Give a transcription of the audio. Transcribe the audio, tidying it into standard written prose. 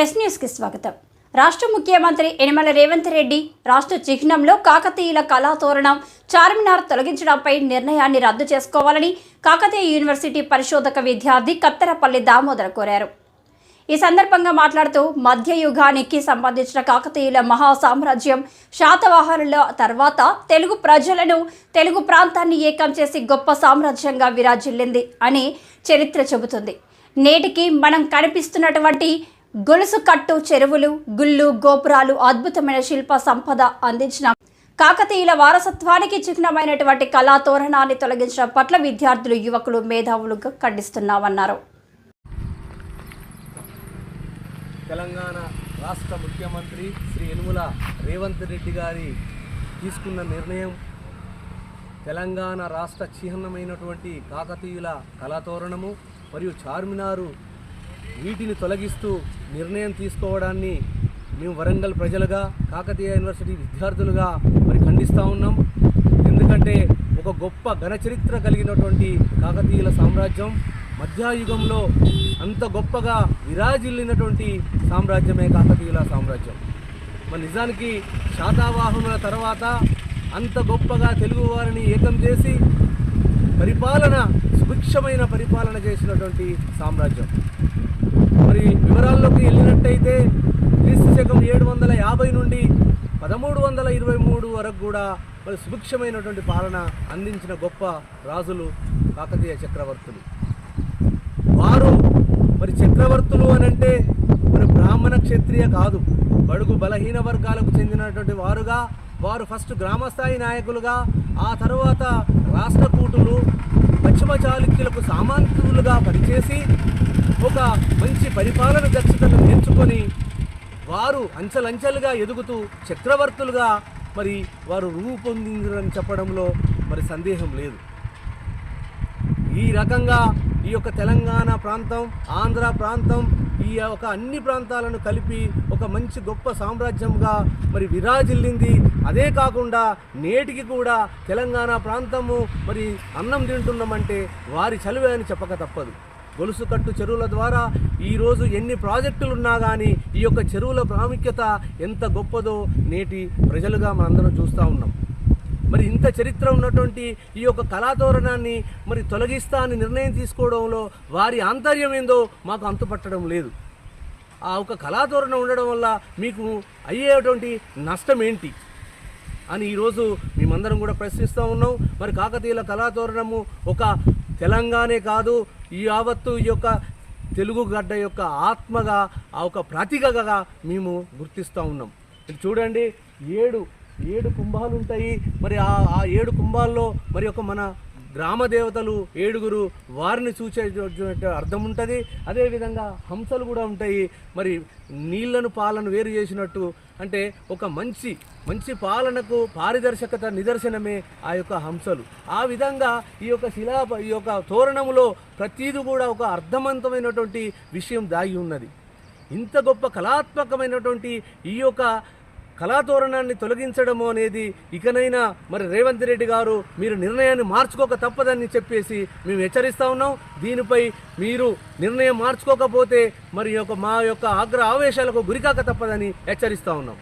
Press న్యూస్కి స్వాగతం. రాష్ట్ర ముఖ్యమంత్రి యనమల రేవంత్ రెడ్డి రాష్ట్ర చిహ్నంలో కాకతీయుల కళాతోరణం చార్మినార్ తొలగించడంపై నిర్ణయాన్ని రద్దు చేసుకోవాలని కాకతీయ యూనివర్సిటీ పరిశోధక విద్యార్థి కత్తెరపల్లి దామోదర్ కోరారు. ఈ సందర్భంగా మాట్లాడుతూ మధ్యయుగానికి సంబంధించిన కాకతీయుల మహా సామ్రాజ్యం శాతవాహనుల తర్వాత తెలుగు ప్రజలను, తెలుగు ప్రాంతాన్ని ఏకం చేసి గొప్ప సామ్రాజ్యంగా విరాజిల్లింది అని చరిత్ర చెబుతుంది. నేటికి మనం కనిపిస్తున్నటువంటి గొలుసు కట్టు చెరువులు, గుళ్ళు, గోపురాలు అద్భుతమైన శిల్ప సంపద అందించిన కాకతీయుల వారసత్వానికి చిహ్నమైనటువంటి కళాతోరణాన్ని తొలగించడం పట్ల విద్యార్థులు, యువకులు, మేధావులుగా ఖండిస్తున్నామన్నారు. తెలంగాణ రాష్ట్ర ముఖ్యమంత్రి శ్రీ యనమల రేవంత్ రెడ్డి గారి తీసుకున్న నిర్ణయం తెలంగాణ రాష్ట్ర చిహ్నమైనటువంటి కాకతీయుల కళాతోరణము మరియు చార్మినారు వీటిని తొలగిస్తూ నిర్ణయం తీసుకోవడాన్ని మేము వరంగల్ ప్రజలుగా, కాకతీయ యూనివర్సిటీ విద్యార్థులుగా మరి ఖండిస్తూ ఉన్నాం. ఎందుకంటే ఒక గొప్ప ఘన చరిత్ర కలిగినటువంటి కాకతీయుల సామ్రాజ్యం మధ్యయుగంలో అంత గొప్పగా విరాజిల్లినటువంటి సామ్రాజ్యమే కాకతీయుల సామ్రాజ్యం. మరి నిజానికి శాతవాహనుల తర్వాత అంత గొప్పగా తెలుగువారిని ఏకం చేసి సుభిక్షమైన పరిపాలన చేసినటువంటి సామ్రాజ్యం. మరి వివరాల్లోకి వెళ్ళినట్టయితే క్రీస్తు శకం 750 నుండి 1323 వరకు కూడా మరి సుభిక్షమైనటువంటి పాలన అందించిన గొప్ప రాజులు కాకతీయ చక్రవర్తులు. వారు మరి చక్రవర్తులు అనంటే మరి బ్రాహ్మణ క్షత్రియ కాదు, బడుగు బలహీన వర్గాలకు చెందినటువంటి వారు ఫస్ట్ గ్రామస్థాయి నాయకులుగా, ఆ తర్వాత రాష్ట్రకూటులు, పశ్చిమ చాళుక్యులకు సామంతులుగా పనిచేసి ఒక మంచి పరిపాలన దక్షతను నేర్చుకొని వారు అంచెలంచెలుగా ఎదుగుతూ చక్రవర్తులుగా మరి వారు రూపొందిందని చెప్పడంలో మరి సందేహం లేదు. ఈ రకంగా ఈ యొక్క తెలంగాణ ప్రాంతం, ఆంధ్ర ప్రాంతం, ఈ యొక్క అన్ని ప్రాంతాలను కలిపి ఒక మంచి గొప్ప సామ్రాజ్యంగా మరి విరాజిల్లింది. అదే కాకుండా నేటికి కూడా తెలంగాణ ప్రాంతము మరి అన్నం తింటున్నామంటే వారి చలువే అని చెప్పక తప్పదు. గొలుసు కట్టు చెరువుల ద్వారా ఈరోజు ఎన్ని ప్రాజెక్టులు ఉన్నా కానీ ఈ యొక్క చెరువుల ప్రాముఖ్యత ఎంత గొప్పదో నేటి ప్రజలుగా మనందరం చూస్తూ ఉన్నాం. మరి ఇంత చరిత్ర ఉన్నటువంటి ఈ యొక్క కళాతోరణాన్ని మరి తొలగిస్తా అని నిర్ణయం తీసుకోవడంలో వారి ఆంతర్యం ఏందో మాకు అంతుపట్టడం లేదు. ఆ ఒక కళాతోరణం ఉండడం వల్ల మీకు అయ్యేటువంటి నష్టం ఏంటి అని ఈరోజు మేమందరం కూడా ప్రశ్నిస్తూ ఉన్నాం. మరి కాకతీయుల కళాతోరణము ఒక తెలంగాణే కాదు, ఈ యావత్తు ఈ యొక్క తెలుగు గడ్డ యొక్క ఆత్మగా, ఆ ఒక ప్రతీకగా మేము గుర్తిస్తూ ఉన్నాం. చూడండి, ఏడు కుంభాలు ఉంటాయి. మరి ఆ 7 కుంభాల్లో మరి ఒక మన గ్రామ దేవతలు 7 వారిని చూసే అర్థం ఉంటుంది. అదేవిధంగా హంసలు కూడా ఉంటాయి. మరి నీళ్లను పాలను వేరు చేసినట్టు అంటే ఒక మంచి పాలనకు పారదర్శకత నిదర్శనమే ఆ యొక్క హంసలు. ఆ విధంగా ఈ యొక్క తోరణములో ప్రతిదీ కూడా ఒక అర్థవంతమైనటువంటి విషయం దాగి ఉన్నది. ఇంత గొప్ప కళాత్మకమైనటువంటి ఈ యొక్క కళాతోరణాన్ని తొలగించడము అనేది ఇకనైనా మరి రేవంత్ రెడ్డి గారు మీరు నిర్ణయాన్ని మార్చుకోక తప్పదని చెప్పేసి మేము హెచ్చరిస్తూ ఉన్నాం. దీనిపై మీరు నిర్ణయం మార్చుకోకపోతే మరి మా యొక్క ఆవేశాలకు గురికాక తప్పదని హెచ్చరిస్తూ ఉన్నాం.